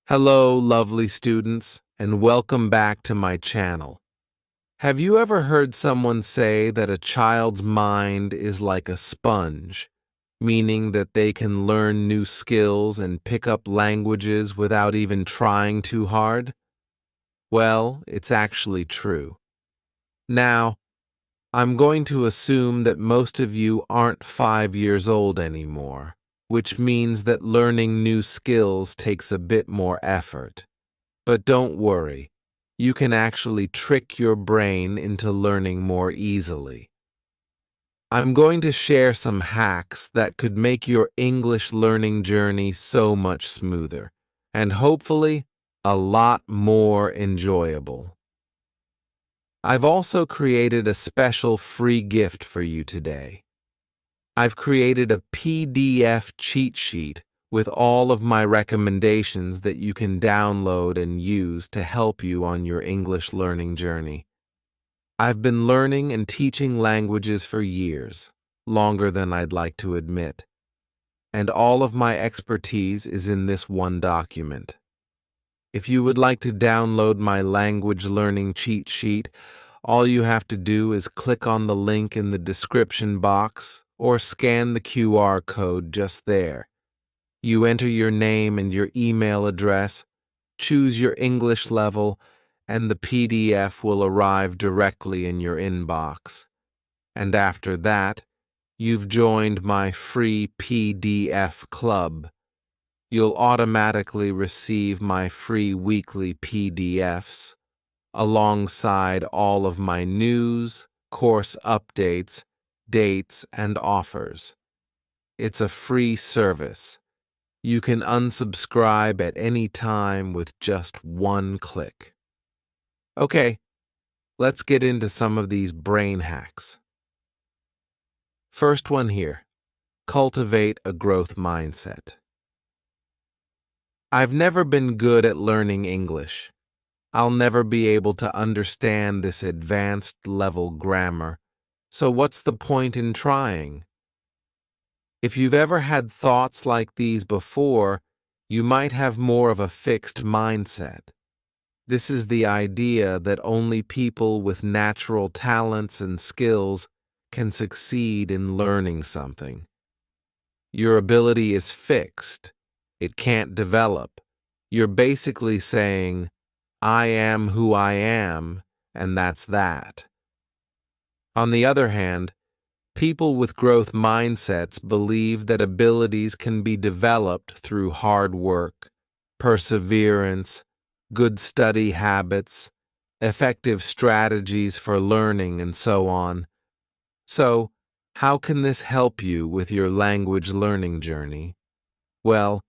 Hello, lovely students, and welcome back to my channel. Have you ever heard someone say that a child's mind is like a sponge, meaning that they can learn new skills and pick up languages without even trying too hard? Well, it's actually true. Now, I'm going to assume that most of you aren't 5 years old anymore, which means that learning new skills takes a bit more effort. But don't worry, you can actually trick your brain into learning more easily. I'm going to share some hacks that could make your English learning journey so much smoother, and hopefully a lot more enjoyable. I've also created a special free gift for you today. I've created a PDF cheat sheet with all of my recommendations that you can download and use to help you on your English learning journey. I've been learning and teaching languages for years, longer than I'd like to admit, and all of my expertise is in this one document. If you would like to download my language learning cheat sheet, all you have to do is click on the link in the description box or scan the QR code just there. You enter your name and your email address, choose your English level, and the PDF will arrive directly in your inbox. And after that, you've joined my free PDF club. You'll automatically receive my free weekly PDFs, alongside all of my news, course updates, dates, and offers. It's a free service. You can unsubscribe at any time with just one click. Okay, let's get into some of these brain hacks. First one here, cultivate a growth mindset. I've never been good at learning English. I'll never be able to understand this advanced level grammar, so what's the point in trying? If you've ever had thoughts like these before, you might have more of a fixed mindset. This is the idea that only people with natural talents and skills can succeed in learning something. Your ability is fixed. It can't develop. You're basically saying, I am who I am, and that's that. On the other hand, people with growth mindsets believe that abilities can be developed through hard work, perseverance, good study habits, effective strategies for learning, and so on. So, how can this help you with your language learning journey? Well,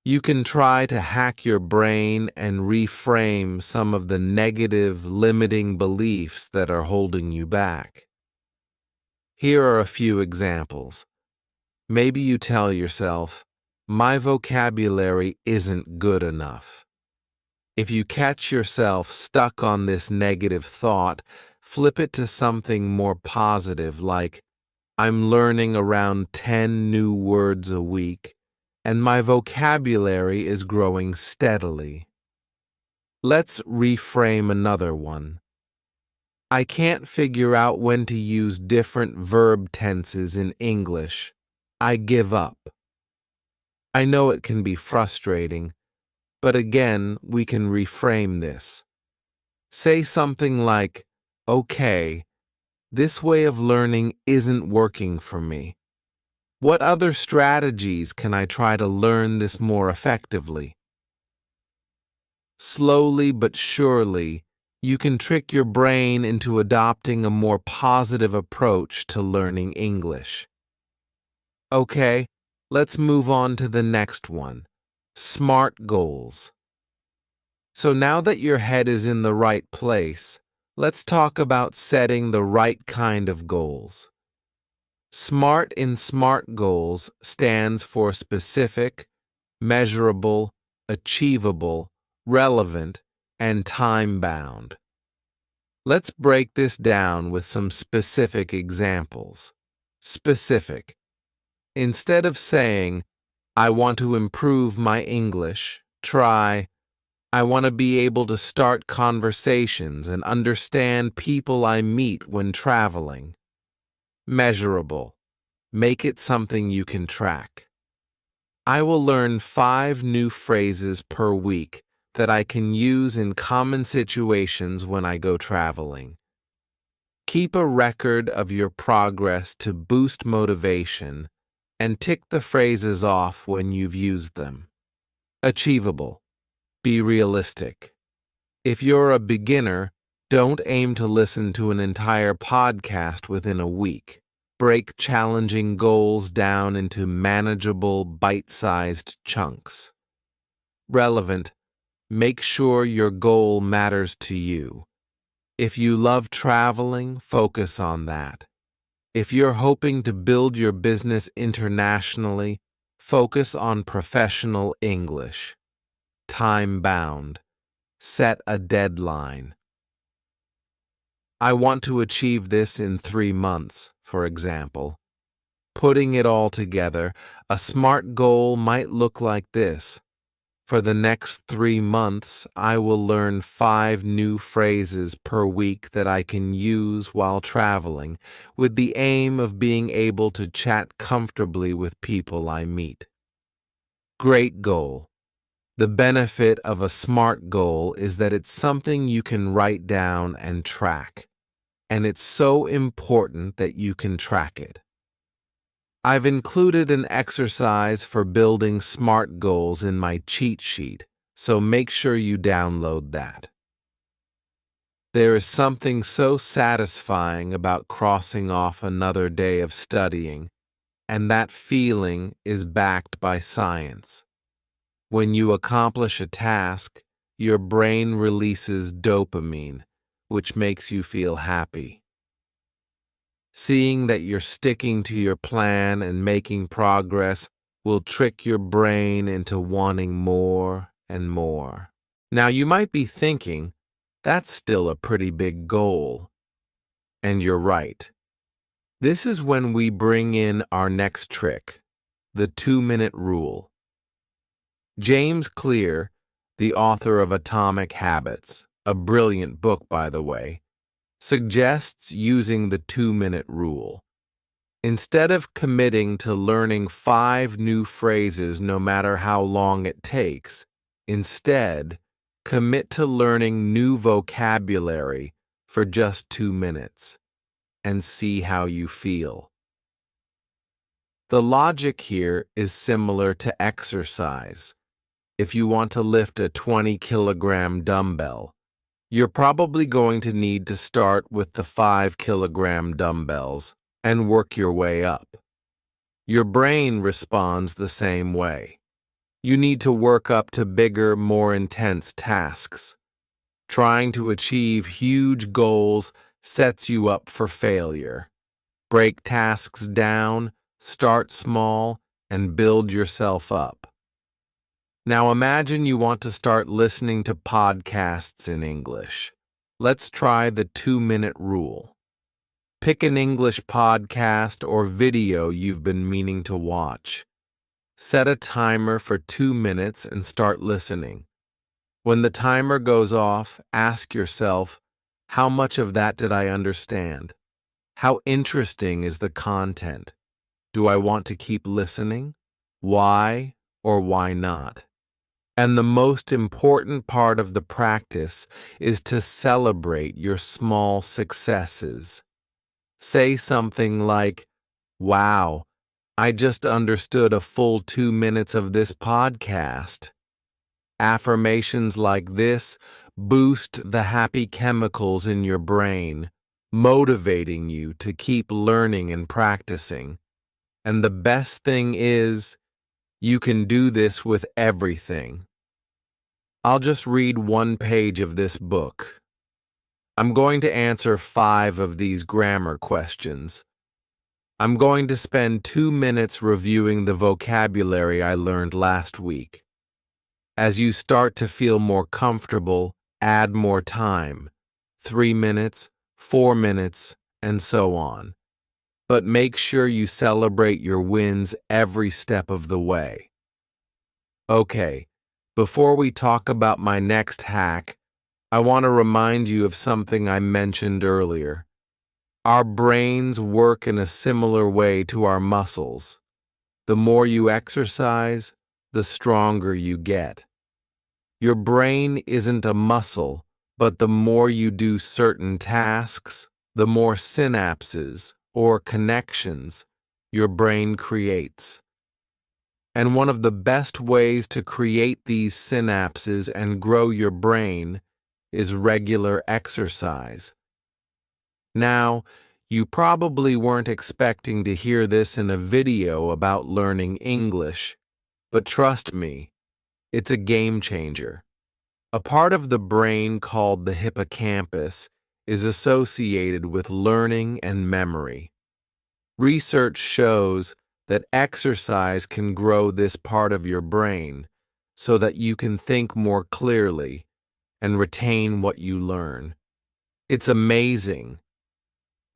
you can try to hack your brain and reframe some of the negative, limiting beliefs that are holding you back. Here are a few examples. Maybe you tell yourself, my vocabulary isn't good enough. If you catch yourself stuck on this negative thought, flip it to something more positive like, I'm learning around 10 new words a week, and my vocabulary is growing steadily. Let's reframe another one. I can't figure out when to use different verb tenses in English. I give up. I know it can be frustrating, but again, we can reframe this. Say something like, okay, this way of learning isn't working for me. What other strategies can I try to learn this more effectively? Slowly but surely, you can trick your brain into adopting a more positive approach to learning English. Okay, let's move on to the next one, SMART goals. So now that your head is in the right place, let's talk about setting the right kind of goals. SMART in SMART goals stands for specific, measurable, achievable, relevant, and time-bound. Let's break this down with some specific examples. Specific. Instead of saying, I want to improve my English, try, I want to be able to start conversations and understand people I meet when traveling. Measurable. Make it something you can track. I will learn 5 new phrases per week that I can use in common situations when I go traveling. Keep a record of your progress to boost motivation and tick the phrases off when you've used them. Achievable. Be realistic. If you're a beginner, don't aim to listen to an entire podcast within a week. Break challenging goals down into manageable, bite-sized chunks. Relevant. Make sure your goal matters to you. If you love traveling, focus on that. If you're hoping to build your business internationally, focus on professional English. Time-bound. Set a deadline. I want to achieve this in 3 months, for example. Putting it all together, a SMART goal might look like this. For the next 3 months, I will learn 5 new phrases per week that I can use while traveling, with the aim of being able to chat comfortably with people I meet. Great goal. The benefit of a SMART goal is that it's something you can write down and track, and it's so important that you can track it. I've included an exercise for building SMART goals in my cheat sheet, so make sure you download that. There is something so satisfying about crossing off another day of studying, and that feeling is backed by science. When you accomplish a task, your brain releases dopamine, which makes you feel happy. Seeing that you're sticking to your plan and making progress will trick your brain into wanting more and more. Now, you might be thinking, that's still a pretty big goal. And you're right. This is when we bring in our next trick, the 2-minute rule. James Clear, the author of Atomic Habits, a brilliant book, by the way, suggests using the 2-minute rule. Instead of committing to learning 5 new phrases no matter how long it takes, instead, commit to learning new vocabulary for just 2 minutes and see how you feel. The logic here is similar to exercise. If you want to lift a 20-kilogram dumbbell, you're probably going to need to start with the 5-kilogram dumbbells and work your way up. Your brain responds the same way. You need to work up to bigger, more intense tasks. Trying to achieve huge goals sets you up for failure. Break tasks down, start small, and build yourself up. Now imagine you want to start listening to podcasts in English. Let's try the 2-minute rule. Pick an English podcast or video you've been meaning to watch. Set a timer for 2 minutes and start listening. When the timer goes off, ask yourself, how much of that did I understand? How interesting is the content? Do I want to keep listening? Why or why not? And the most important part of the practice is to celebrate your small successes. Say something like, "Wow, I just understood a full 2 minutes of this podcast." Affirmations like this boost the happy chemicals in your brain, motivating you to keep learning and practicing. And the best thing is, you can do this with everything. I'll just read 1 page of this book. I'm going to answer 5 of these grammar questions. I'm going to spend 2 minutes reviewing the vocabulary I learned last week. As you start to feel more comfortable, add more time. 3 minutes, 4 minutes, and so on. But make sure you celebrate your wins every step of the way. Okay, Before we talk about my next hack, I want to remind you of something I mentioned earlier. Our brains work in a similar way to our muscles. The more you exercise, the stronger you get. Your brain isn't a muscle, but the more you do certain tasks, the more synapses or connections your brain creates. And one of the best ways to create these synapses and grow your brain is regular exercise. Now, you probably weren't expecting to hear this in a video about learning English, but trust me, it's a game changer. A part of the brain called the hippocampus is associated with learning and memory. Research shows that exercise can grow this part of your brain so that you can think more clearly and retain what you learn. It's amazing.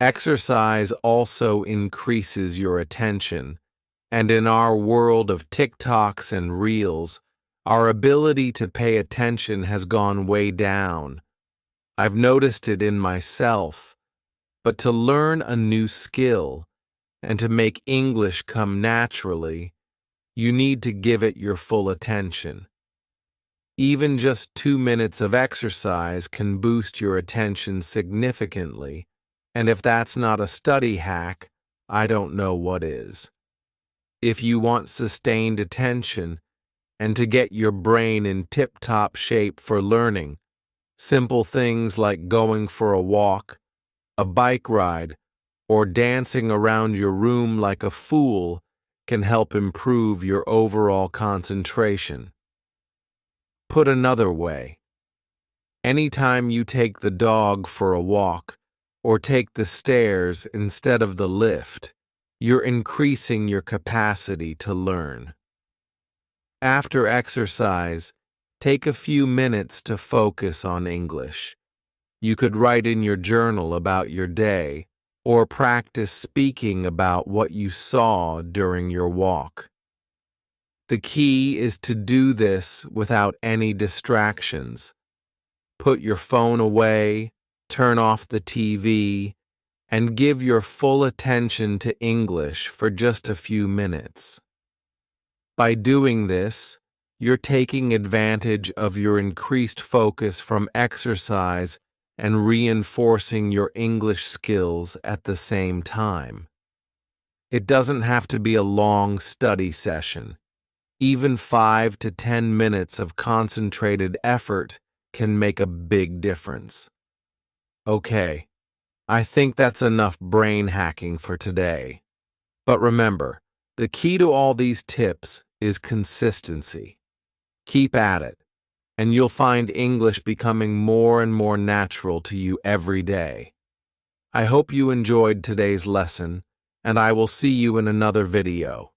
Exercise also increases your attention, and in our world of TikToks and Reels, our ability to pay attention has gone way down. I've noticed it in myself, but to learn a new skill and to make English come naturally, you need to give it your full attention. Even just 2 minutes of exercise can boost your attention significantly, and if that's not a study hack, I don't know what is. If you want sustained attention and to get your brain in tip-top shape for learning, simple things like going for a walk, a bike ride, or dancing around your room like a fool can help improve your overall concentration. Put another way, anytime you take the dog for a walk or take the stairs instead of the lift, you're increasing your capacity to learn. After exercise, take a few minutes to focus on English. You could write in your journal about your day or practice speaking about what you saw during your walk. The key is to do this without any distractions. Put your phone away, turn off the TV, and give your full attention to English for just a few minutes. By doing this, you're taking advantage of your increased focus from exercise and reinforcing your English skills at the same time. It doesn't have to be a long study session. Even 5 to 10 minutes of concentrated effort can make a big difference. Okay, I think that's enough brain hacking for today. But remember, the key to all these tips is consistency. Keep at it, and you'll find English becoming more and more natural to you every day. I hope you enjoyed today's lesson, and I will see you in another video.